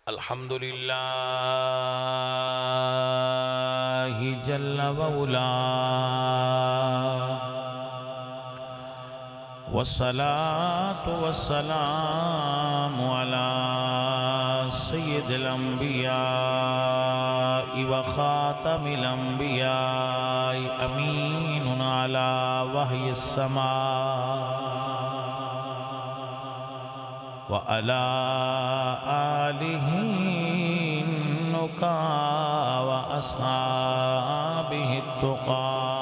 الحمد لله جل وعلا والصلاة والسلام على سيد الأنبياء وخاتم الأنبياء أمين على وحي السماء وعلى آله النقى وأصحابه التقى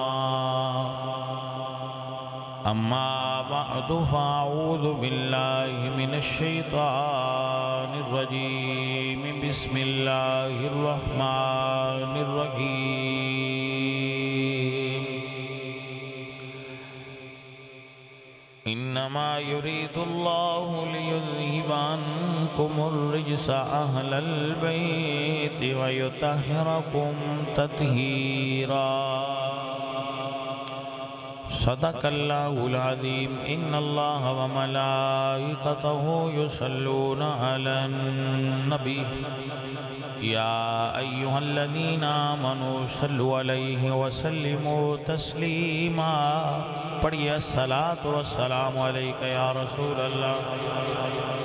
أما بعد فأعوذ بالله من الشيطان الرجيم بسم الله الرحمن الرحيم إنما يريد الله ليذهب عنكم الرجس أهل البيت ويطهركم تطهيرا صدق الله العظيم إن الله وملائكته يصلون على النبي يا أيها الذين آمنوا صلوا عليه وسلموا تسليما پڑھیے الصلاة والسلام علیکہ یا رسول اللہ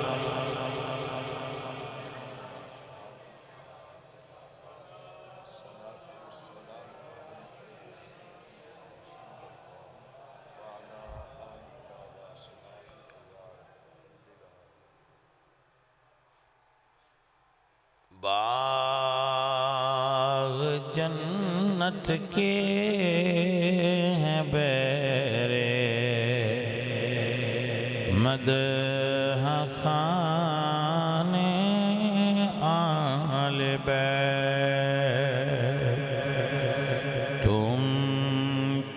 باغ جنت کے ہیں بیرے مدح خانے آل بیت تم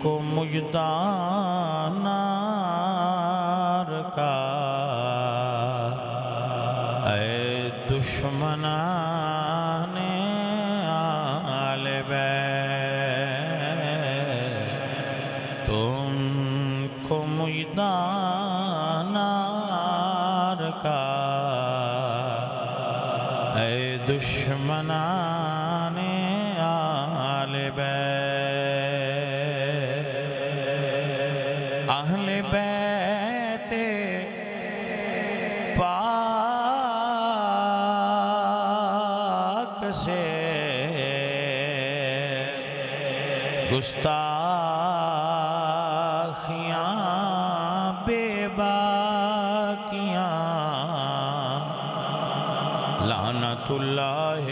کو مجدہ نار کا اے دشمنان آل بیت تم کو مجدہ نار کا اے دشمنان آل بیت اہل بیت پاک سے گستاخیاں بے باکیاں لعنت اللہ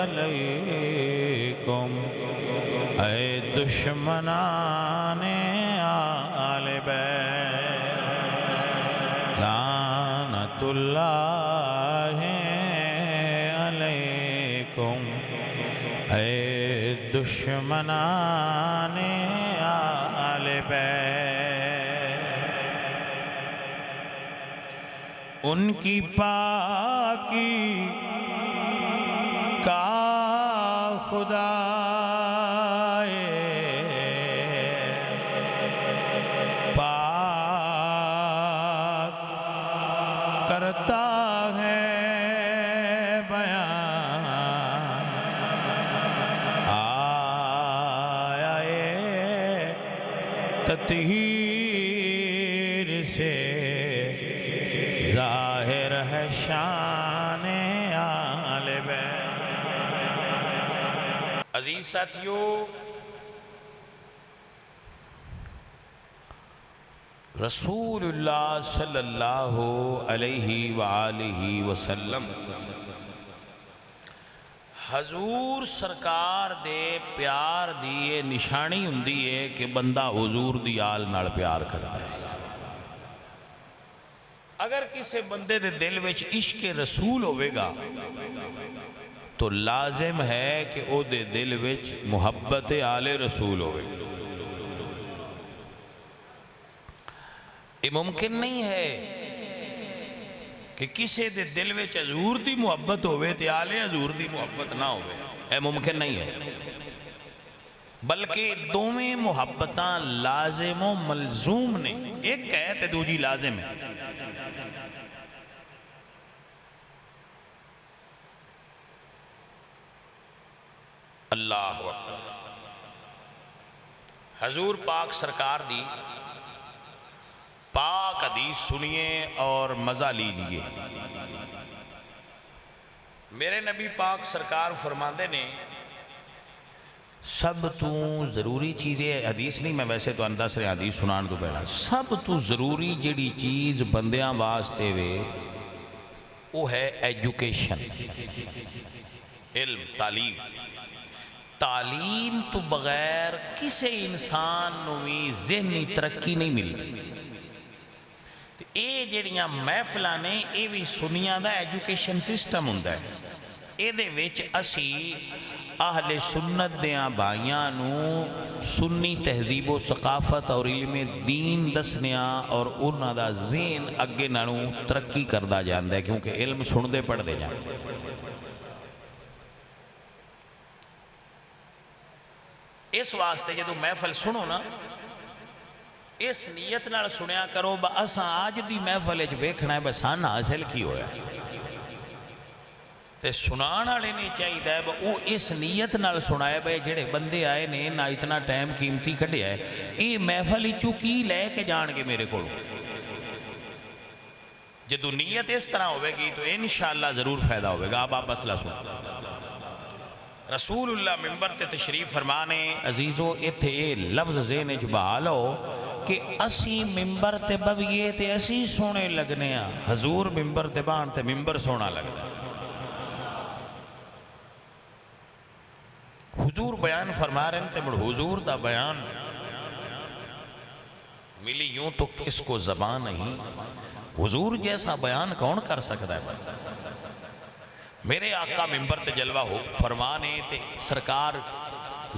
علیکم اے دشمنان آل بیت لعنت اللہ علیکم اے دشمنان آل بیت ان کی پاکی کا خدا پاک کرتا ہے بیان تطہیر سے ظاہر ہے شان آل بیت عزیز ساتھیو رسول اللہ صلی اللہ علیہ وآلہ وسلم حضور سرکار دے پیار دیئے نشانی ہوندی ہے کہ بندہ حضور دی آل نال پیار کرتا ہے اگر کسی بندے دے دل وچ عشق رسول ہوئے گا تو لازم ہے کہ او دے دل وچ محبت آل رسول ہوئے گا یہ ممکن نہیں ہے کہ کسی دے دل وچ حضور دی محبت ہوئے تے آل حضور دی محبت نہ ہوئے اے ممکن نہیں ہے بلکہ دوویں محبتاں لازم و ملزوم نے ایک ہے تے دوجی لازم ہے اللہ اکبر۔ حضور پاک سرکار دی پاک حدیث سنیے اور مزہ لیجئے۔ میرے نبی پاک سرکار فرماندے نے سب تو ضروری چیز ہے، حدیث نہیں، میں ویسے تو انداز سے حدیث سنان تو پہلا، سب تو ضروری جڑی چیز بندیاں واسطے وے وہ ہے ایجوکیشن، علم، تعلیم۔ تعلیم تو بغیر کسی انسان نو بھی ذہنی ترقی نہیں ملتی۔ یہ جڑیاں محفلاں نے یہ بھی سنیاں دا ایجوکیشن سسٹم ہوندا ہے۔ یہ دے وچ اسی اہل سنت دیاں بھائیاں نو سنی تہذیب و ثقافت اور علم دین دسنیاں اور انہاں دا ذہن اگے نالوں ترقی کردا جاندا ہے، کیونکہ علم سندے پڑھدے جاندے۔ اس واسطے جدو محفل سنو نا، اس نیت نال سنیا کرو با اساں آج دی محفل وچ ویکھنا ہے بس سان حاصل کی ہویا تے سنان والے نہیں چاہیے با وہ اس نیت نال سنائے بھائی جڑے بندے آئے نے نہ اتنا ٹائم قیمتی کھڈیا ہے، یہ محفل وچوں کی لے کے جان گے میرے کو۔ جدو نیت اس طرح ہوئے گی تو انشاءاللہ ضرور فائدہ ہوئے گا۔ اب آپ مسئلہ سنو۔ رسول اللہ ممبر تے تشریف فرمانے عزیزو اتھے لفظ ذہن وچ بحال ہو کہ اسی ممبر تے بویے تے اسی سونے لگنے ہاں، حضور ممبر تے بان تے ممبر سونا لگنا۔ حضور بیان فرما رہے ہیں تے مڑ حضور دا بیان ملی یوں تو کس کو زبان نہیں، حضور جیسا بیان کون کر سکتا ہے؟ میرے آقا ممبر تے جلوہ ہو فرمانے تے سرکار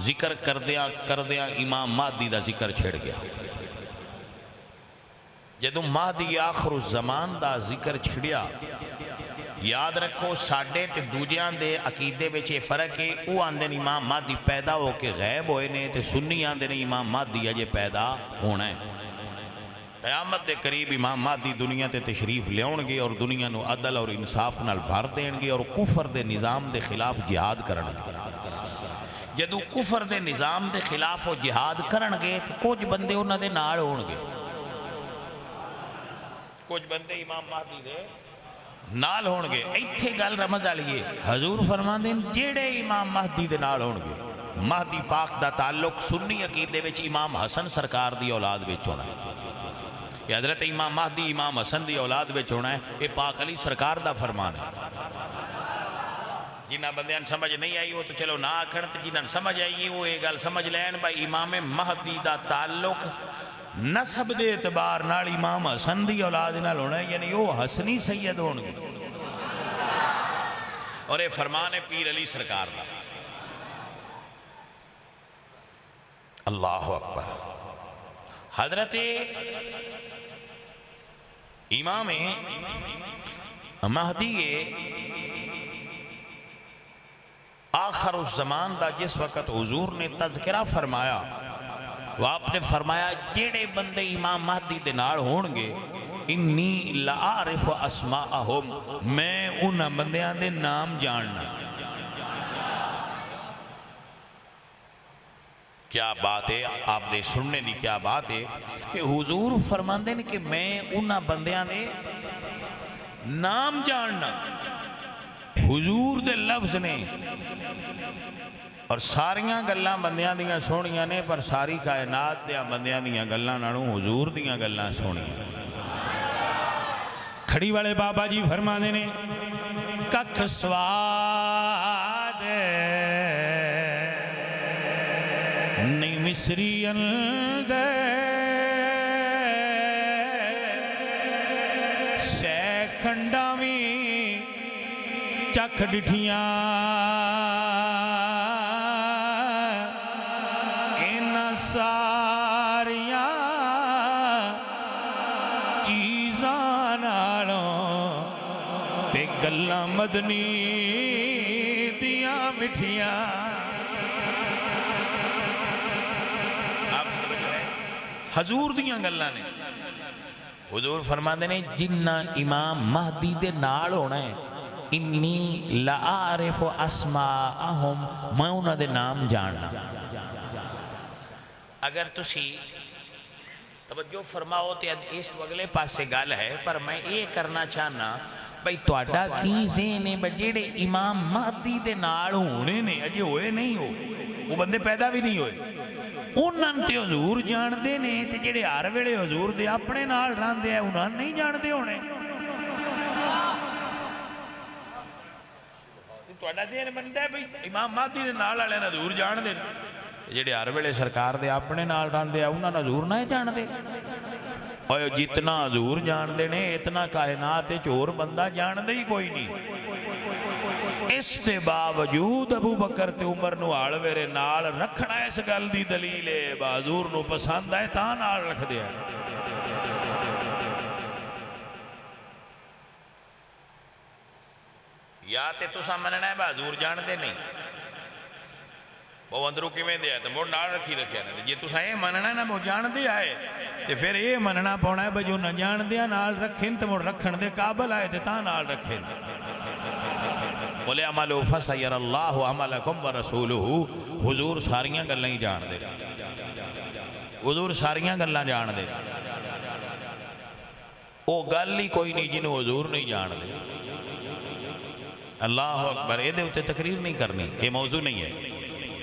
ذکر کردیاں امام مہدی دا ذکر چھڑ گیا۔ جدو مہدی آخر الزمان دا ذکر چھڑیا، یاد رکھو ساڑھے تے دوجیاں دے عقیدے بچے فرق ہے، وہ آندے نے امام مہدی پیدا ہو کے غیب ہوئے نے تے سنی آندے نے امام مہدی اجے پیدا ہونا ہے۔ قیامت دے قریب امام مہدی دنیا تے تشریف لیاؤں گے اور دنیا نو عدل اور انصاف نال بھر دین گے اور کفر دے نظام دے خلاف جہاد کرن گے۔ جدو کفر دے نظام دے خلاف وہ جہاد کرن گے تو کچھ بندے انہاں دے نال ہون گے، کچھ بندے امام مہدی دے نال ہون گے۔ ایتھے گل رمض آلیے حضور فرمان دین جیڑے امام مہدی دے نال ہون گے، مہدی پاک دا تعلق سنی عقیدے وچ امام حسن سرکار دی اولاد وچ ہونا ہے کہ حضرت امام مہدی امام حسن دی اولاد وچ ہونا ہے، کہ پاک علی سرکار دا فرمان ہے۔ جنہاں بندیاں سمجھ نہیں آئی وہ تو چلو نہ آکھن، تے جنہاں سمجھ آئی وہ یہ گل سمجھ لین بھائی امام مہدی دا تعلق نسب دے اعتبار نال امام حسن دی اولاد نال ہونا ہے، یعنی وہ حسنی سید ہون گے، اور یہ فرمان ہے پیر علی سرکار دا۔ اللہ اکبر۔ حضرت امام مہدی آخر الزمان دا جس وقت حضور نے تذکرہ فرمایا، وہ آپ نے فرمایا جیڑے بندے امام مہدی دے نال ہون گے، انی لعارف اسماءہم، میں انہاں بندیاں دے نام جاننا۔ کیا بات ہے، آپ نے سننے دی کیا بات ہے کہ حضور فرماندے نے کہ میں انہاں بندیاں دے نام جاننا، حضور دے لفظ نے، اور ساریاں گلاں بندیاں دیاں سونیاں نے، پر ساری کائنات دیاں بندیاں دیاں گلاں نالوں حضور دیاں گلاں سونیاں۔ کھڑی والے بابا جی فرماندے نے ککھ سواد نہیں مصری اندر شے کھنڈا میں چکھ ڈٹھیاں ان ساریاں چیزاں نالوں تے گلاں مدنی دیاں مٹھیاں۔ حضور دیاں گلاں نے، حضور فرماندے نے جنہ امام مہدی دے نال ہونا ہے انی لعارف اسماءہم، میں انہوں دے نام جاننا۔ اگر تسی توجہ فرماؤ تو اس اگلے پاسے گل ہے، پر میں یہ کرنا چاہنا بھئی تواڈا کی ذہن ہے جڑے امام مہدی دے نال ہونے نے، اجے ہوئے نہیں ہو، وہ بندے پیدا بھی نہیں ہوئے، انہاں تے حضور جان دے نے، تے جڑے ہر ویلے حضور دے اپنے نال رہندے ہیں انہاں نہیں جان دے ہونے۔ تواڈا ذہن بندا ہے بھئی امام مہدی دے نال والے حضور جان دے، جڑے ہر ویلے سرکار دے اپنے نال رہندے ہیں انہاں حضور نہ جان دے۔ اور جتنا حضور جان دے نے اتنا کائنات چور بندہ جان دے ہی کوئی نہیں۔ اس دے باوجود ابو بکر تے عمر نو آل ویرے نال رکھنا اس گل دی دلیل ہے، حضور نو پسند ہے تاں نال رکھ دیا۔ یا تے تسا مننا ہے حضور جان دے نہیں، وہ اندروں کی میں دیا تو مڑ نال رکھی رکھیا نا، جی تسا یہ مننا ہے نا وہ جان دے آئے تے پھر یہ مننا پونا ہے بجو نہ جان دیا نال رکھیں تو مڑ رکھن دے قابل آئے تے تاں نال رکھیں۔ بولے عملو فسیر اللہ عملکم ورسولہ، حضور ساریاں گلیں ہی جان دے، حضور ساریاں گلیں جان دے، وہ گل ہی کوئی نہیں جنہوں حضور نہیں جان دے۔ اللہ اکبر، یہ دے ہوتے تقریر نہیں کرنی، یہ موضوع نہیں ہے،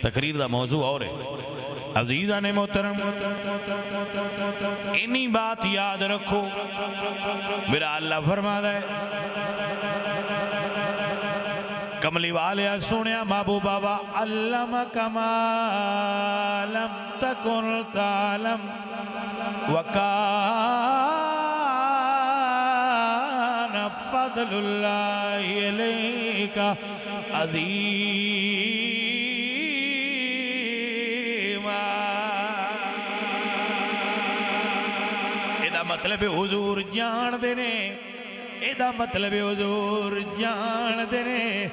تقریر دا موضوع اور ہے۔ عزیزان محترم، انہی بات یاد رکھو، میرا اللہ فرماتا ہے کملی والے سنیا محبوب بابا، علمک ما لم تکن تعلم وکان فضل اللہ علیک عظیم۔ مطلب حضور جان دے نے، ایدہ مطلب حضور جان دے نے۔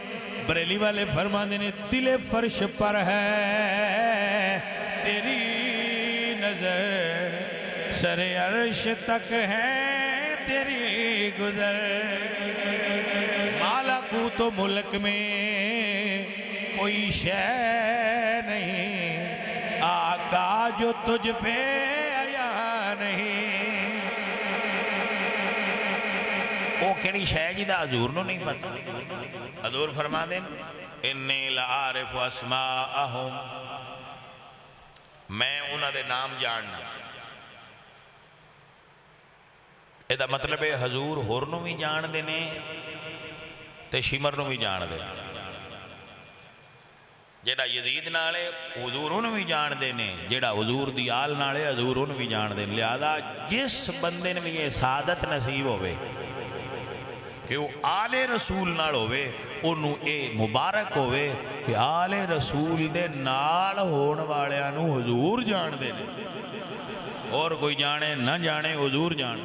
بریلی والے فرماندے نے دل فرش پر ہے تیری نظر، سر عرش تک ہے تیری گزر، مالکوت و ملک میں کوئی شے نہیں، آقا جو تجھ پہ آیا نہیں۔ وہ کیڑی شے جی دا حضور نو نہیں پتا؟ حضور فرما دیں انی لعارف اسماءہم، میں انہاں دے نام جاننا۔ یہ دا مطلب ہے حضور ہور نو بھی جان دے نے تے شمر نو بھی جان دے، جیڑا یزید نالے حضور انہوں بھی جان دے نے، جیڑا حضور دی آل نالے حضور انہوں بھی جان دے۔ لہذا جس بندے نے بھی یہ سعادت نصیب ہوئے کہ وہ آل رسول نال ہوئے، انہوں اے مبارک ہوئے کہ آل رسول دے نال ہون والیاں حضور جان دے نے، اور کوئی جانے نہ جانے حضور جان۔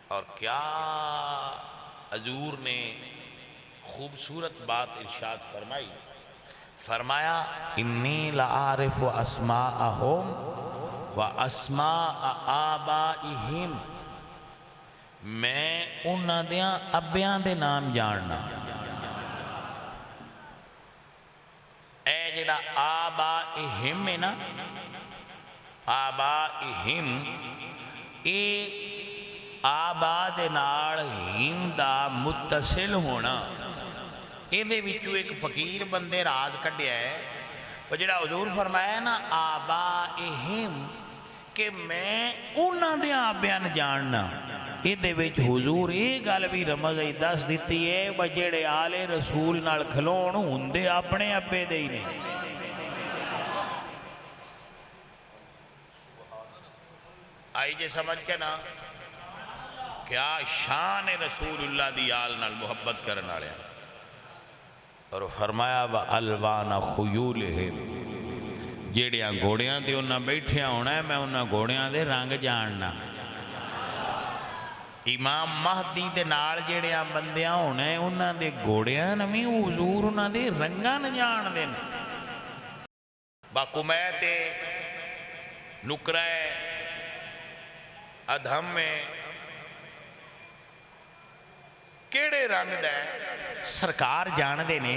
اور کیا حضور نے خوبصورت بات ارشاد فرمائی، فرمایا انی لعارف اسماءہم و اسماء آبائہم، میں انہاں دیاں ابیاں دے نام جاننا۔ اے جڑا آبائہم ہے نا، آبائہم، اے آبا دے نال ہم دا متصل ہونا، ایدے وچوں ایک فقیر بندے راز کڈیا ہے، وہ جڑا حضور فرمایا نا آبائہم، کہ میں انہاں دے آبیان جاننا، ایدے وچ حضور ایک گل بھی رمز دس دیتی ہے وہ جڑے آل رسول نال کھلون ہوندے اپنے ابے دے ہی نہیں۔ آئی جے سمجھ کے نا کیا شان رسول اللہ دی آل نال محبت کرنا لیا۔ اور فرمایا وَأَلْوَانَ خُيُولِهِمْ، جیڑیاں گھوڑیاں تے انہاں بیٹھیاں ہونا ہے، میں انہاں گھوڑیاں دے رنگ جاننا۔ امام مہدی دے نال جیڑیاں بندیاں ہونا ہے، انہاں دے گھوڑیاں نمی حضور انہاں دے رنگاں نہ جان دین۔ باقومیت نکرہ ادھم میں ਕਿਹੜੇ ਰੰਗ ਦਾ ਹੈ ਸਰਕਾਰ ਜਾਣਦੇ ਨੇ।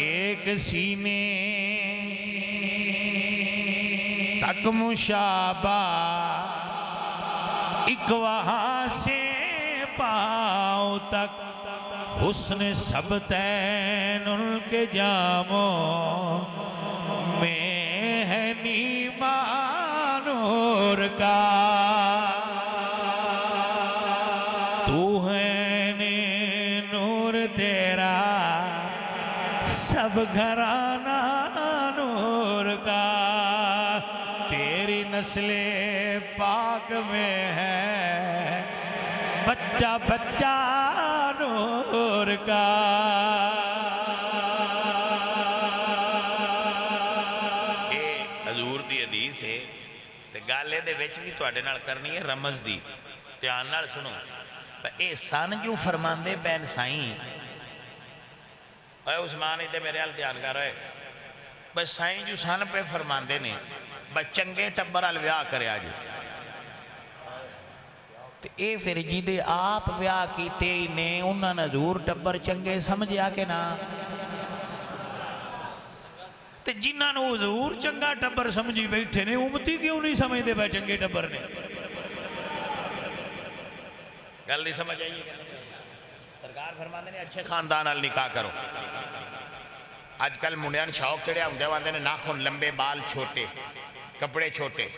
ایک سینے تک مشابہ، ایک وہاں سے پاؤں تک، حسن سب تین ان کے جاموں میں ہے نیما نور کا، تو ہے نور تیرا سب گھرانہ نور کا، تیری نسل پاک میں ہے بچہ بچہ نور کا۔ یہ حضور دی حدیث ہے تے گل دے وچ بھی تواڈے نال کرنی ہے رمز دی، دھیان نال سنو۔ اے سن جو فرماندے بین سائیں، اے عثمان ادھے میرے حال دھیان کر رہے، بس سائیں جو سن پہ فرماندے نے بس چنگے ٹبر ال ویاہ کریا جی، تے اے پھر جیدے آپ ویاہ کیتے ہی نے انہاں نے حضور ٹبر چنگے سمجھیا کہ نا، تے جنہاں نے حضور چنگا ٹبر سمجھی بیٹھے نے امتی کیوں نہیں سمجھتے پہ چنگے ٹبر نے؟ گل نہیں سمجھ آئیے کہ سرکار فرماندے نے اچھے خاندان ال نکاح کرو۔ آج کل منڈیان شوق چڑھیا ہوندے واندے نے ناخن لمبے، بال چھوٹے، کپڑے چھوٹے،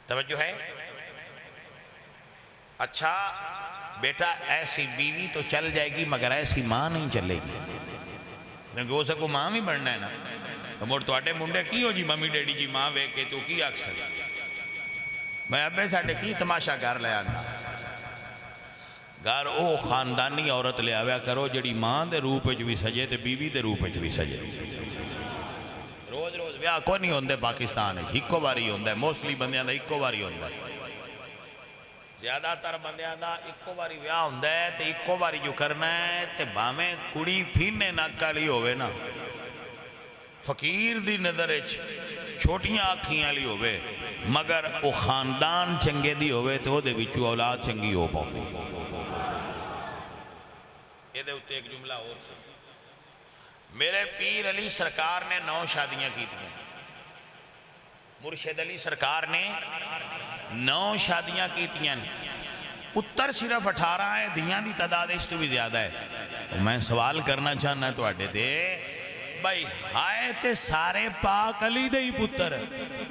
توجہ ہے؟ اچھا بیٹا ایسی بیوی تو چل جائے گی مگر ایسی ماں نہیں چلے گی، کیونکہ وہ سب کو ماں بھی بننا ہے نا۔ تو موڑ تو آٹے منڈے کی ہو جی ممی ڈیڈی جی ماں وے کے تو کی اکثر میں ابے ساڑھے کی تماشا گھر لے آنا، گھر او خاندانی عورت لے آویا کرو جڑی ماں دے روپ وچ بھی سجے تے بیوی دے روپ وچ بھی سجے۔ روز روز ویاہ کو نہیں ہوندے پاکستان ہے، ہکو باری ہوندہ ہے، موسٹلی بندیاں دا ہکو باری ہوندہ ہے، زیادہ تر بندیاں دا ہکو باری ویاہ ہوندہ ہے تے ہکو باری جو کرنا ہے تے بھامیں کڑی پھینے ناکالی ہوئے نا، فقیر دی نظر اچ چھوٹیاں آکھیاں لی ہوئے مگر او خاندان چنگے دی ہوئے تو دے بچو اولاد چنگی ہو پاؤں۔ یہ دے ہوتے ایک جملہ اور سے میرے پیر علی سرکار نے 9 شادیاں کی تھیں، مرشد علی سرکار نے 9 شادیاں کی تھیں، پتر صرف 18 ہے، دیاں دی تعداد اس تو بھی زیادہ ہے۔ تو میں سوال کرنا چاہنا تو آٹے تھے بھائی ہائے تے سارے پاک علی دے ہی پتر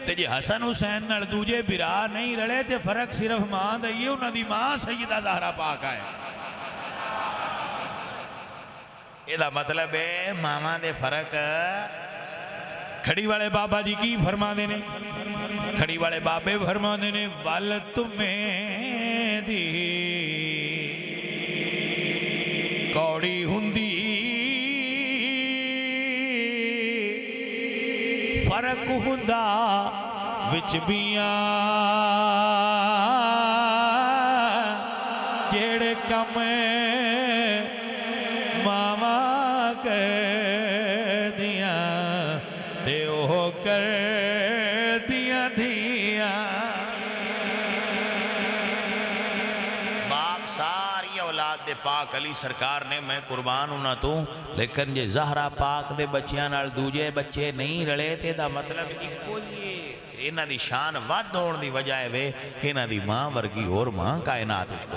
تے جی حسن حسین نال دوجے برا نہیں رلے تے فرق صرف ماں دئیے، انہاں دی ماں سیدہ زہرا پاک آئے۔ یہ دا مطلب ہے ماما دے فرق۔ کھڑی والے بابا جی کی فرما دینے، کھڑی والے بابے فرما دینے وال تمہیں دی کوڑی ہندی فرق ہندا وچ بیاں جیڑے کم ماما کر دیا تے اوہ کر دیا دیا۔ باپ ساری اولاد دے پاک علی سرکار نے میں قربان ہونا تو، لیکن جے زہرہ پاک دے بچیاں نال دوجے بچے نہیں رلے تے دا مطلب ایکو ہی ہے، انہاں دی شان ود ہونے دی وجہ ہے وے کہ انہاں دی ماں ورگی اور ماں کائنات اس کو۔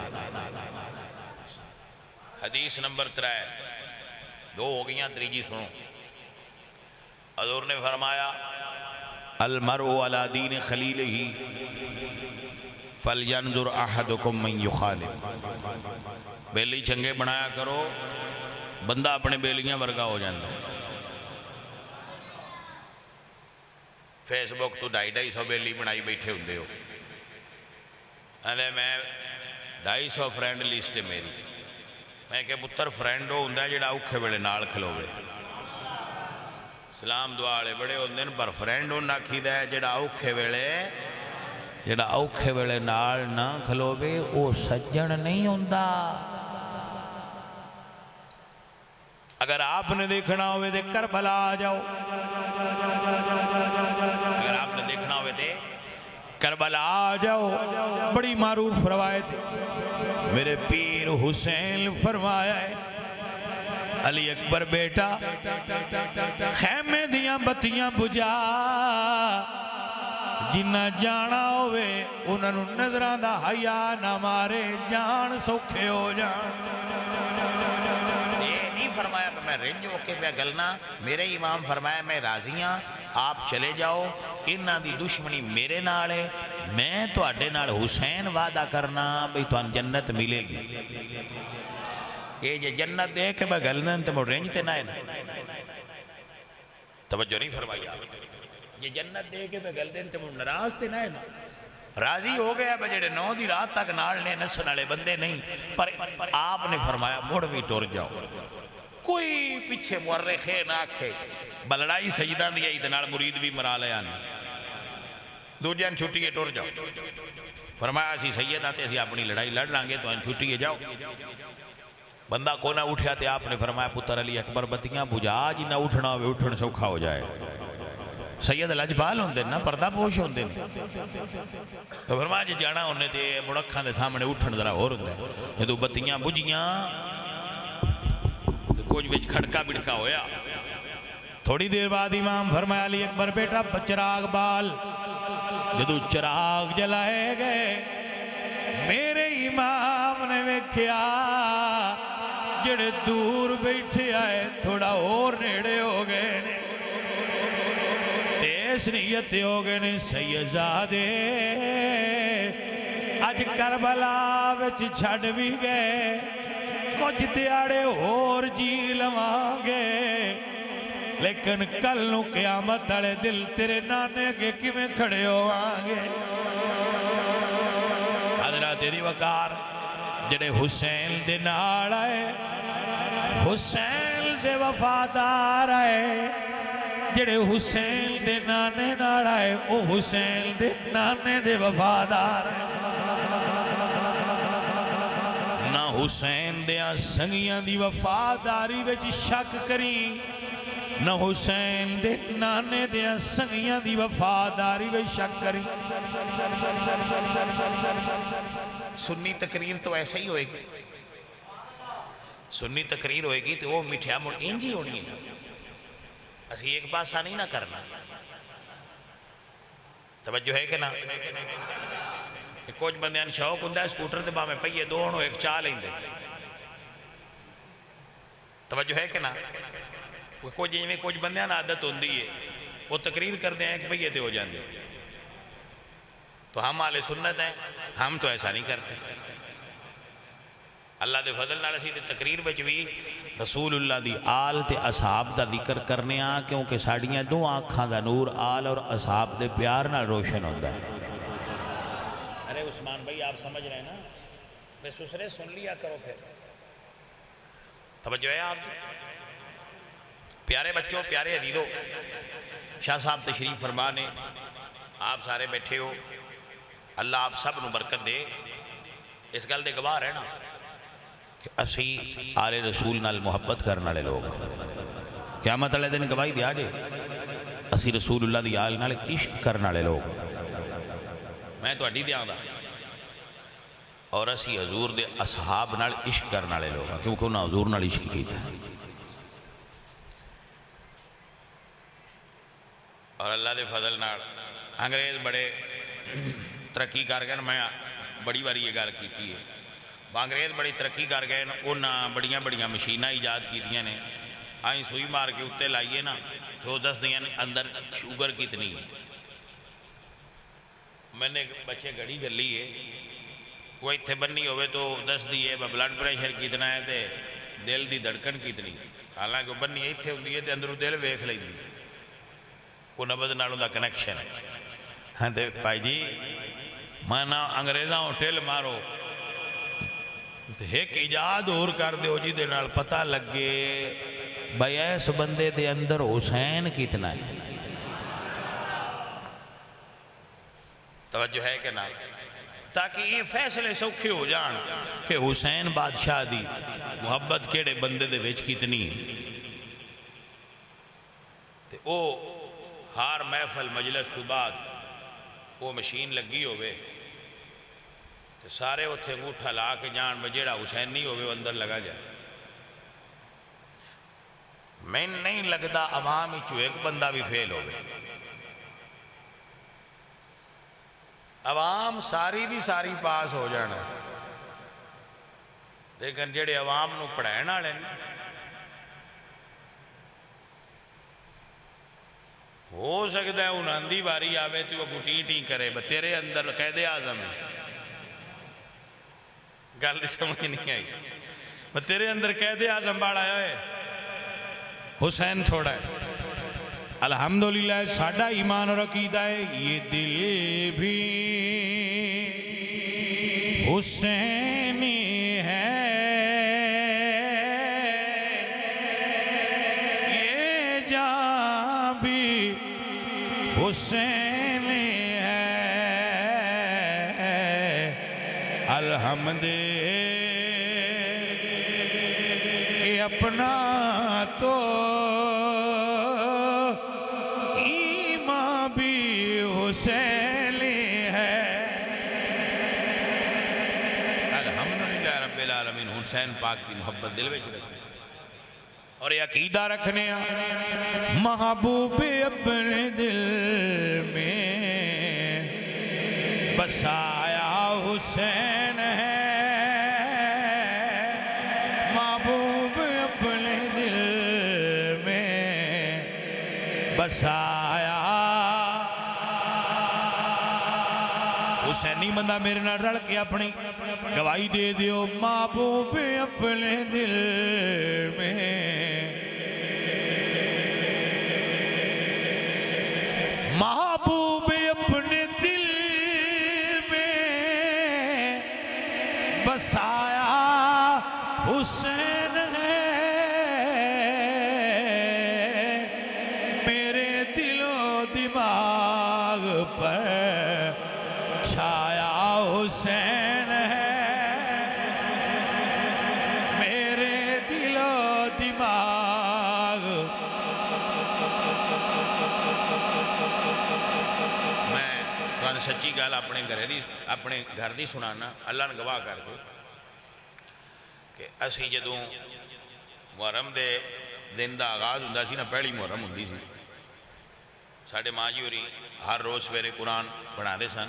حدیث نمبر 3 2 ہو گئیاں، تریجی سنو۔ حضور نے فرمایا المرء علی دین خلیلہ فَلْيَنْظُرْ أَحَدُكُمْ مَنْ يُخَالِفُ۔ بیلی چنگے بنایا کرو، بندہ اپنے بیلیاں ورگا ہو جاندہ ہے۔ فیس بک تو 250 بیلی بنائی بیٹھے ہوندے ہو، میں 250 فرینڈ لسٹ ہے میری، میں کہ پتر فرینڈ ہو ہوندہ ہے جڑا اوکھے ویلے نال کھلوے، سلام دعالے بڑے ہوندے ہیں پر فرینڈ ہو نہ کھیدہ ہے جڑا اوکھے ویلے نال نہ کھلوے او سجن نہیں ہوندہ۔ اگر آپ نے دیکھنا ہوئے دے کربلا آ جاؤ، اگر آپ نے دیکھنا ہوئے تھے کربلا آ جاؤ، بڑی معروف روایت ہے، میرے پیر حسین فرمایا ہے علی اکبر بیٹا خیمے دیاں بتیاں بجا جنہ جانا ہوئے انہوں نظران دا حیا نہ مارے جان سوکھے ہو جان یہ نہیں فرمایا میں رنج ہو کے پہ گلنا میرے امام فرمایا میں راضی ہاں آپ چلے جاؤ انہاں دی دشمنی میرے نال ہے میں تو اڈے نال حسین وعدہ کرنا بھئی تو ان جنت ملے گی یہ جے جنت دے کے بہ گلنا تو مجھ رنج تے نہ ہے نا توجہ نہیں فرمائی یہ جنت دے کے بہ گل دیں تو مجھ نراز تے نہ ہے نا راضی ہو گیا بجڑے 9 دی رات تک نال نے نسن والے بندے نہیں پر آپ نے فرمایا مڑ بھی ٹر جاؤ کوئی پیچھے مورخ نہ آکھے بلڑائی سجدہ دیا اتنال مرید بھی مرا لیا نہیں دو جان چھٹی ہے ٹر جاؤ فرمایا اسی سید آتے اسی اپنی لڑائی لڑ لانگے تو ان چھٹی ہے جاؤ بندہ کو نہ اٹھیا تے آپ نے فرمایا پتر علی اکبر بتیاں بجا جی نہ اٹھنا ہوئے اٹھن سوکھا ہو جائے سید لجپال ہوندے نا پردہ پوش ہوندے تو فرمایا جی جانا ہونے تے مڑکھاں دے سامنے اٹھن ذرا ہو رہے یہ تو بتیاں بجیاں کچھ بچ کھڑکا بڑکا ہویا تھوڑی دیر بعد امام فرمایا علی اکبر بیٹا چراغ بال جدو چراغ جلائے گئے میرے امام نے ویکھیا جڑے دور بیٹھے آئے تھوڑا اور نیڑے ہو گئے تیس نیت ہو گئے نے سیدزادے اج کربلا وچ چھڑ بھی گئے کچھ دیاڑے اور جی لوانگے لیکن کل نو قیامت والے دل تیرے نانے کے کیویں کھڑے ہوانگے حضرات دی وقار جڑے حسین دے نال آئے حسین دے وفادار آئے جڑے حسین دے نانے نال آئے او حسین دے نانے دے وفادار آئے نہ حسین دے سنگیاں دی وفاداری وچ شک کری نہ حسین دے نانے دے سنگیاں دی وفاداری وچ شک کری سنی تقریر تو ایسا ہی ہوئے گی سنی تقریر ہوئے گی تو وہ مٹھیا مڑ انجی ہونی ہے اسی ایک پاسا نہیں نہ کرنا توجہ ہے کہ نا کچھ بندیاں شوق ہوندہ ہے سکوٹر دے باہ میں پہیے دونوں ایک چاہ لیں دے توجہ ہے کہ نا کچھ بندیاں عادت ہوندی ہے وہ تقریر کر دیں ایک پہیے تے ہو جاندے تو ہم آلے سنت ہیں ہم تو ایسا نہیں کرتے اللہ دے فضل نہ رسی تے تقریر بچ بھی رسول اللہ دی آل تے اصحاب دا ذکر کرنے آ کیونکہ ساڑیاں دو آنکھاں دا نور آل اور اصحاب دے پیار نہ روشن ہوندہ ہے ارے عثمان بھائی آپ سمجھ رہے ہیں نا میں سسرے سن لیا کرو پھر توجہ ہے آپ پیارے بچوں پیارے عزیزوں شاہ صاحب تشریف فرمانے آپ سارے بیٹھے ہو اللہ آپ سب نو برکت دے اس گل دے گواہ رہنا کہ اسی آل رسول نال محبت کرنا لے لوگ قیامت والے دن گواہی دیا جے اسی رسول اللہ دی آل نال عشق کرنا لے لوگ میں تو اڈی دیاں دا اور اسی حضور دے اصحاب نال عشق کرنا لے لوگ کیونکہ انہاں حضور نال عشق کیتا ہے اور اللہ دے فضل نال انگریز بڑے ترقی کر گئے میں بڑی باری یہ گل کیتی ہے انگریز بڑی ترقی کر گئے انہاں بڑیاں بڑیاں مشیناں ایجاد کیتیاں نے آئیں سوئی مار کے اتے لائیے نا تو دس دیاں اندر شوگر کتنی ہے میں نے بچے گھڑی کر لی ہے وہ اتھے بننی ہوئے تو دس دیئے بلڈ پریشر کتنا ہے تے دل دی دھڑکن کتنی حالانکہ وہ بننی ہے اتھے ہوندی ہے تے اندروں دل ویکھ لینی ہے وہ نبض نالوں دا کنیکشن ہے ہاں تے بھائی جی مانا انگریزاں ٹل مارو ایک ایجاد اور کر دیو جی دے نال پتہ لگے بھائی ایس بندے دے اندر حسین کتنا ہے توجہ ہے کہ نا تاکہ یہ فیصلے سوکھے ہو جان کہ حسین بادشاہ دی محبت کیڑے بندے دے وچ کتنی ہے تے او ہار محفل مجلس تو بعد وہ مشین لگی ہوئے تو سارے اتھے انگوٹھا لا کے جان بجیڑا حسین نہیں ہوئے وہ اندر لگا جائے میں نہیں لگتا عوام وچوں ایک بندہ بھی فیل ہو گئے. عوام ساری دی ساری پاس ہو جانا، لیکن جڑے عوام نو پڑھائن والے ہو سکتا ہے انہاں دی باری آوے تو وہ ٹی ٹی کرے تیرے اندر قید اعظم ہے. گل سمجھ نہیں آئی. تیرے اندر قید اعظم باڑ آیا ہے، حسین تھوڑا ہے. الحمدللہ ساڈا ایمان اور عقیدہ ہے یہ دل بھی حسینی ہے، یہ جان بھی حسینی ہے. الحمد کہ اپنا تو ایمان بھی حسینی ہے. الحمدللہ رب العالمین. حسین پاک کی محبت دل وچ رکھے اور یہ عقیدہ رکھنے محبوب اپنے دل میں بسایا حسین ہے. محبوب اپنے دل میں بسایا. حسینی بندہ میرے نال رل کے اپنی گواہی دے دیو. محبوب اپنے دل میں محبوب اپنے دل میں بسایا حسین ہے. میرے دل و دماغ پر چھایا حسین ہے. میرے دل و دماغ میں سچی گل اپنے گھر دی سنانا اللہ نے گواہ کر کے کہ اسی جدوں محرم دے دن دا آغاز ہوندا سی نا، پہلی محرم ہوندی سی، ساڈے ماں جی ہوری ہر روز سویرے قرآن پڑھا دے سن.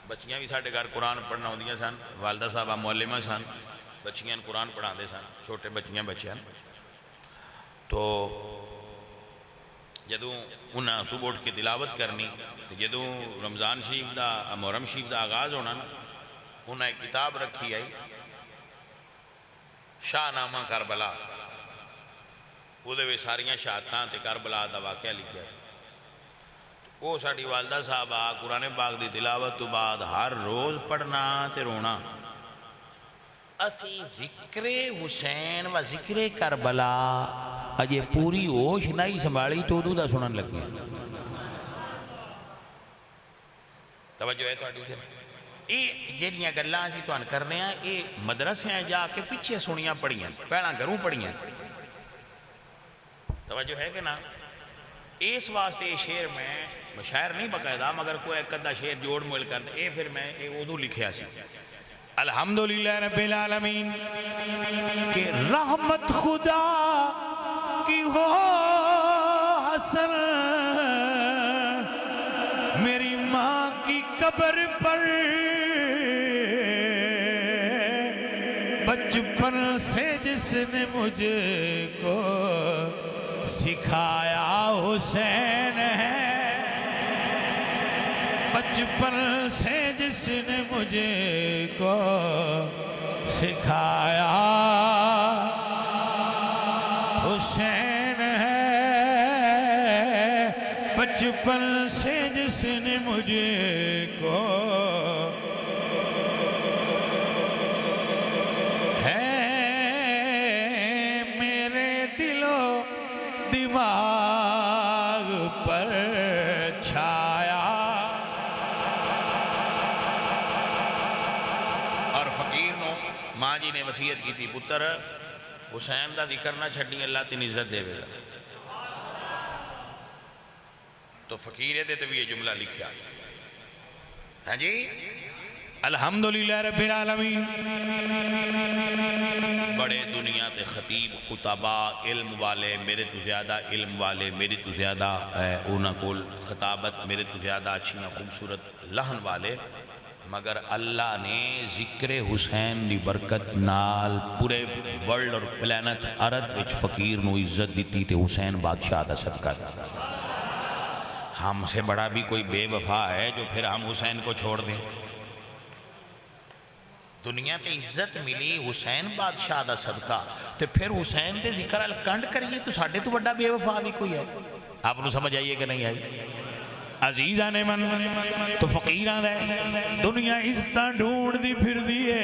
بچیاں بھی ساڈے گھر قرآن پڑھنا ہوندیاں سن. والدہ صاحبہ معلمہ سن، بچیاں قرآن پڑھا دے سن، چھوٹے بچیاں بچیاں. تو جدوں انہاں صبح اٹھ کے تلاوت کرنی، جدوں رمضان شریف دا محرم شریف دا آغاز ہونا نا، انہاں ایک کتاب رکھی آئی شاہ نامہ کربلا. وہ دے ساریاں شہادتاں تے کربلا دا واقعہ لکھیا. وہ ساڑی والدہ صاحبہ قرآن پاک دی تلاوت تو بعد ہر روز پڑھنا تے رونا. اسی ذکر حسین و ذکر کربلا اجے پوری ہوش نہیں سنبھالی تو ادو دا سنن لگی. توجہ ہے تواڈی؟ یہ جہاں گلاں اسی تہاڈ کرنے ہیں یہ مدرسے جا کے پیچھے سنیاں پڑھیاں، پہلا گھروں پڑھیاں. توجہ ہے کہ نا؟ اس واسطے یہ شعر میں شاعر نہیں باقاعدہ مگر کوئی ایک ادھا شعر جوڑ مول کر دے، یہ پھر میں اردو لکھیا سی. الحمدللہ رب العالمین کہ رحمت خدا کی ہو حسن میری ماں کی قبر پر، بچپن سے جس نے مجھے کو سکھایا حسین ہے. بچپن سے جس نے مجھے کو سکھایا حسین ہے. بچپن سے جس نے مجھے کو ہے میرے دل و دماغ پر چھایا. اور فقیر نو ماں جی نے وصیت کی تھی پتر حسین دا ذکر نہ چھڈی اللہ تین عزت دے گا. تو فقیر دے تو بھی یہ جملہ لکھیا. ہاں جی الحمدللہ رب العالمین. بڑے دنیا تے خطیب خطبہ علم والے میرے تو زیادہ علم والے میرے تو زیادہ اونا کول خطابت میرے تو زیادہ اچھیاں خوبصورت لہن والے، مگر اللہ نے ذکر حسین دی برکت نال پورے ورلڈ اور پلانٹ ارض وچ فقیر نو عزت دیتی تے حسین بادشاہ دا صدقہ دیتا. ہم سے بڑا بھی کوئی بے وفا ہے جو پھر ہم حسین کو چھوڑ دیں؟ دنیا تے عزت ملی حسین بادشاہ دا صدقہ تے پھر حسین دے ذکر الکنڈ کریے تو ساڑھے تو بڑا بے وفا بھی کوئی ہے. آپ نے سمجھ آئیے کہ نہیں آئی؟ عزیزاں نے من تو فقیراں دے دنیا عزتاں ڈھونڈ دی پھر دیئے.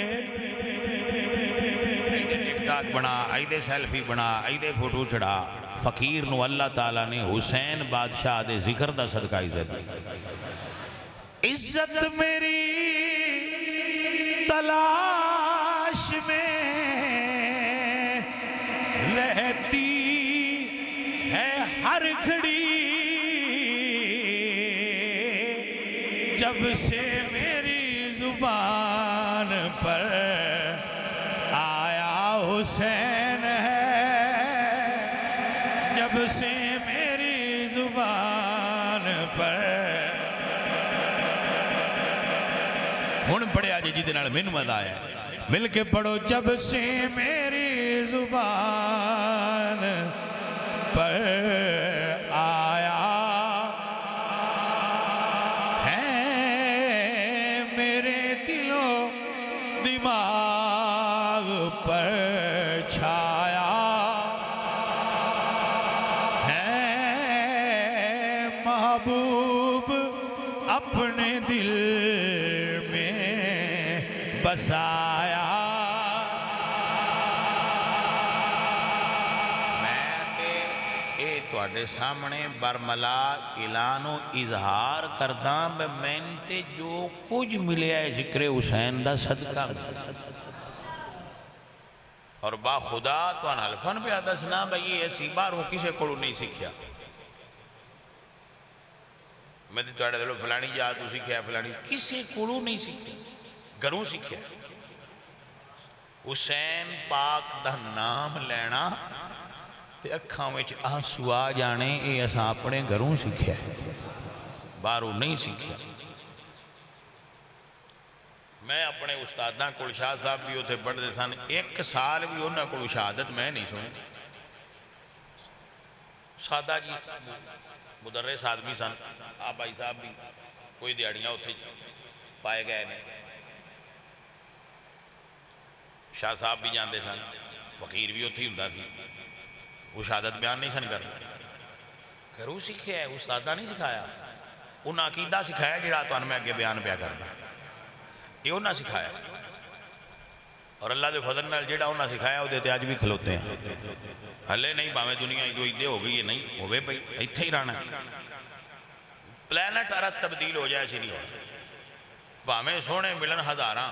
ٹک ٹاک بنا ایدے سیلفی بنا ایدے فوٹو چڑھا. فقیر نو اللہ تعالیٰ نے حسین بادشاہ دے ذکر دا صدقہ عزت دی. عزت میری تلاش میں رہتی ہے ہر گھڑی، جب سے میری زبان پر آیا حسین ہے، جب سے میری زبان پر. ہن پڑھیا جی جی نال من مزہ آیا مل کے پڑھو. جب سے میری زبان پر آیا ہے، میرے دل و دماغ پر چھایا ہے، محبوب اپنے دل بسایا. میں اے تواڈے سامنے برملا اعلان و اظہار کرداں میں تے جو کچھ ملیا ہے ذکر حسین دا صدقہ. اور با خدا تو حلفن پہ دسنا بھئی یہ ایسی باروں کسے کو نہیں سیکھیا. میں تے تواڈے دلو فلانی جا تو سیکھیا فلانی کسے کو نہیں سیکھیا، گھروں سیکھیا. حسین پاک دا نام لینا تے اکھاں وچ آنسو آ جانے اے اساں اپنے گھروں سیکھیا، باہروں نہیں سیکھیا. میں اپنے استاداں کول شاہ صاحب بھی ہوتے پڑھتے سن، ایک سال بھی انہاں کول شہادت میں نہیں سنی. سادہ جی مدرس آدمی سن، آپ بھائی صاحب بھی کوئی دیاڑیاں ہوتے پائے گئے نے. شاہ صاحب بھی جاندے سن، فقیر بھی ہوتی ہوں سی. وہ شہادت بیان نہیں سن کرتے، گھروں سیکھے ہے، استادہ نہیں سکھایا. انہاں عقیدہ سکھایا جڑا تو میں اگے بیان پیا کرنا، یہ انہاں سکھایا. اور اللہ دے فضل نال جڑا انہاں سکھایا وہ دیتے آج بھی کھلوتے ہیں. ہلے نہیں باویں دنیا جو ایدے ہو گئی ہے نہیں ہوئے پئی ایتھے ہی رہنا. پلانٹ ارض تبدیل ہو جائے سی نہیں ہو، باویں سونے ملن ہزاراں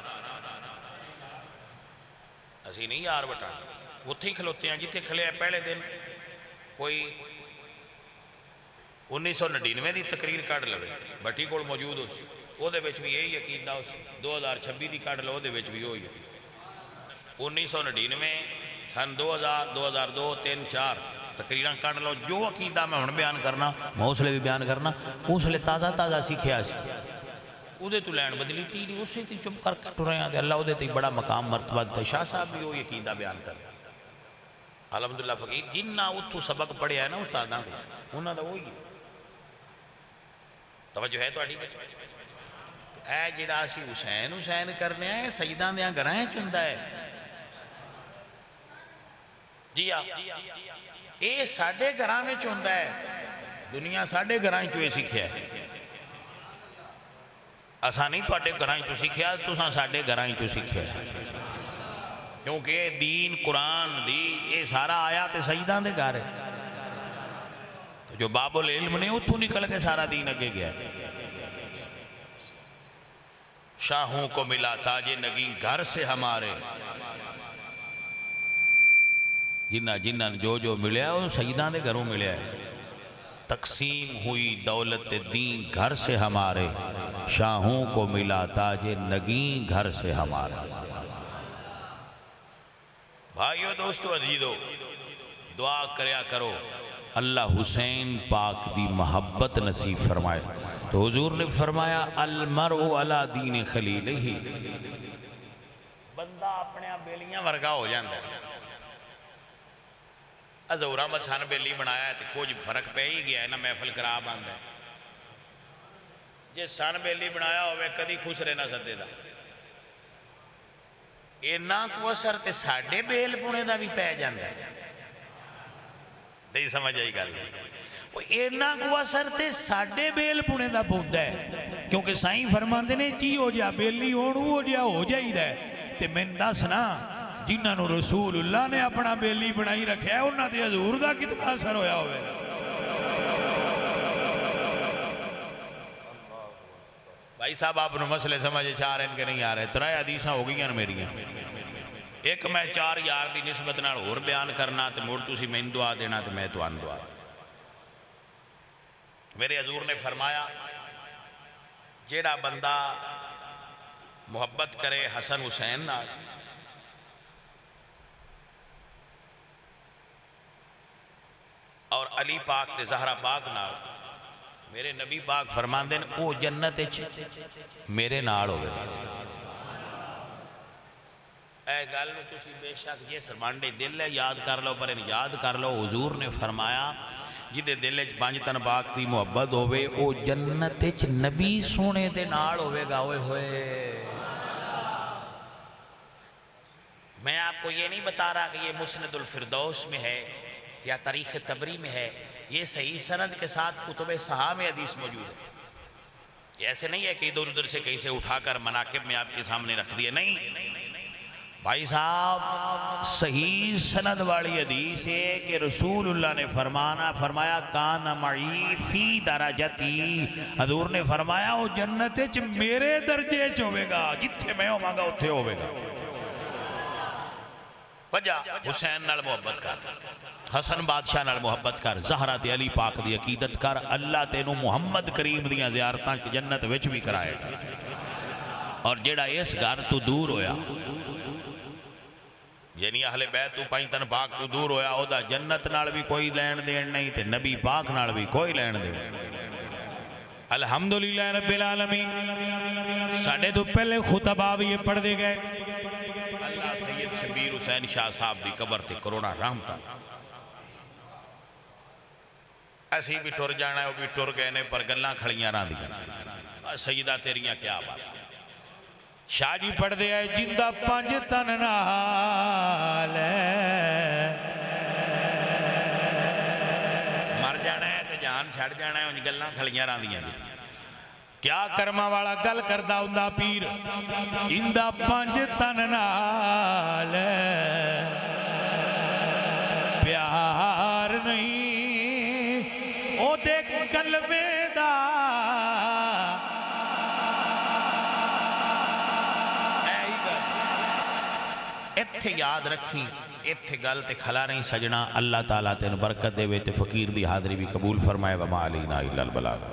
اسی نہیں یار بٹا اتھے ہی کھلوتے ہیں جتھے کھلے ہیں. پہلے دن کوئی 1999 دی تقریر کاٹ لوے بٹی کول موجود ہو سی، وہ دے وچ بھی یہی عقیدہ ہو سی. 2026 دی کاٹ لو دے وچ بھی ہوئی 1999 سن 2000 2002 3 4 تقریراں کاٹ لو. جو عقیدہ میں ہن بیان کرنا میں اس لئے بھی بیان کرنا اس لئے تازہ تازہ سیکھیا سی. وہ تو لین بدلی تھی نہیں، اسے تی چپ کر کٹ رہے ہیں. اللہ وہ تی بڑا مقام مرتبہ دیتا. شاہ صاحب بھی وہ عقیدہ بیان کر الحمدللہ. فقیر جنہ اتھو سبق پڑھیا ہے نا استاداں کو انہاں دا وہی توجہ ہے تو اڈی اے جڑا اسی حسین حسین کرنے ہیں سجداں دیاں گھراں چندا ہے جی ہاں. اے ساڈے گھراں وچ ہوندا ہے، دنیا ساڈے گھراں چوں سیکھیا ہے. اساں نہیں تواڈے گھراں چوں سیکھیا، تساں ساڈے گھراں چوں سیکھیا ہے. کیونکہ دین قرآن دی یہ سارا آیا تے سجدہ دے گھر ہے. تو جو باب العلم نے اتھوں نکل کے سارا دین اگے گیا. شاہوں کو ملا تاج نگیں گھر سے ہمارے، جنہ جنہ جو ملیا وہ سجدہ دے گھروں ملیا ہے. تقسیم ہوئی دولت دین گھر سے ہمارے، شاہوں کو ملا تاج نگین گھر سے ہمارے۔ بھائیو دوستو عزیزو، دعا کریا کرو اللہ حسین پاک دی محبت نصیب فرمائے۔ تو حضور نے فرمایا المرء علی دین خلیلہ، بندہ اپنے بیلیاں ورگا ہو جاندہ ہے۔ حضور احمد سن بیلی بنایا ہے تو کچھ فرق پہ ہی گیا ہے نا، محفل خراب آندہ ہے۔ جے سن بیلی بنایا ہوئے کدی خسرے نہ سدے دا، اینا کو اثر تے ساڑھے بیل پونے دا بھی پہ جاندہ ہے۔ نہیں سمجھ آئی گل، اینا کو اثر تے ساڑھے بیل پونے دا پوندہ ہے، کیونکہ سائیں فرماندے نے جی ہو جا بیلی ہو جا ہو جائی دا ہے۔ تے میں دسنا جنہاں نو رسول اللہ نے اپنا بیلی بنائی رکھیا ہے انہاں تے حضور دا کتنا اثر ہویا ہوئے۔ بھائی صاحب آپ نے مسئلے سمجھے چاہ رہے ہیں کہ نہیں آ رہے؟ ترائے حدیثاں ہو گئی ہیں میری ہیں، ایک میں 4 یار دی نسبت نال اور بیان کرنا تے موڑ تسی میں دعا دینا تے میں تو ان دعا۔ میرے حضور نے فرمایا جیڑا بندہ محبت کرے حسن حسین نال، اور علی پاک تے زہرہ پاک نال، میرے نبی پاک فرماندے نے او جنت میرے نال ہوئے گا۔ اے گل میں تسی بے شک یہ سرمانڈے دل ہے یاد کر لو، پر یاد کر لو حضور نے فرمایا جدے دل وچ 5 تن پاک دی محبت ہوئے او جنت وچ نبی سونے دے نال ہوئے گا۔ ہوئے ہوئے میں آپ کو یہ نہیں بتا رہا کہ یہ مسند الفردوس میں ہے یا تاریخ تبری میں ہے، یہ صحیح سند کے ساتھ کتب صحاح میں حدیث موجود ہے۔ یہ ایسے نہیں ہے کہ ادھر ادھر سے کہیں سے اٹھا کر مناقب میں آپ کے سامنے رکھ دیے، نہیں بھائی صاحب، صحیح سند والی حدیث ہے کہ رسول اللہ نے فرمایا کان معی فی درجتی، حضور نے فرمایا وہ جنت وچ میرے درجے چ ہوئے گا، جتھے میں ہوواں گا اتھے ہوئے گا۔ وجہ حسین نال محبت کر، حسن بادشاہ نال محبت کر، زہرہ تے علی پاک دی عقیدت کر، اللہ تینوں محمد کریم دیاں زیارتاں کی جنت وچ بھی کرائے گا۔ اور جیڑا اس گھر تو دور ہویا، یعنی اہل بیت تو 5 تن پاک تو دور ہویا، او دا جنت نال بھی کوئی لین دین نہیں تے نبی پاک نال بھی کوئی لین دین۔ الحمدللہ رب العالمین۔ ساڑھے تو پہلے خطبہ بھی یہ پڑھ دے گئے۔ اللہ سید شبیر حسین شاہ صاحب دی قبر تے کرونا رحمتہ، ایسی بھی ٹر جانا ہے، وہ بھی ٹر گئے نے، پر گلاں کھڑیاں رہاں دی سیدہ تیریاں کیا بات۔ شاہ جی پڑھ دے آئے جندہ 5 تن نال مر جانا ہے تو جان چھڑ جانا ہے، ان گلاں کھڑیاں رہاں دیاں جی۔ کیا کرما والا گل کردہ ہوندہ پیر، جندہ 5 تن نال پیار نہیں او دے کلمے دا، ایتھے یاد رکھی، ایتھے گل تے کھلا نہیں سجنا۔ اللہ تعالیٰ تین برکت دے وے تے فقیر دی حاضری بھی قبول فرمائے، وما علینا الا البلاغ۔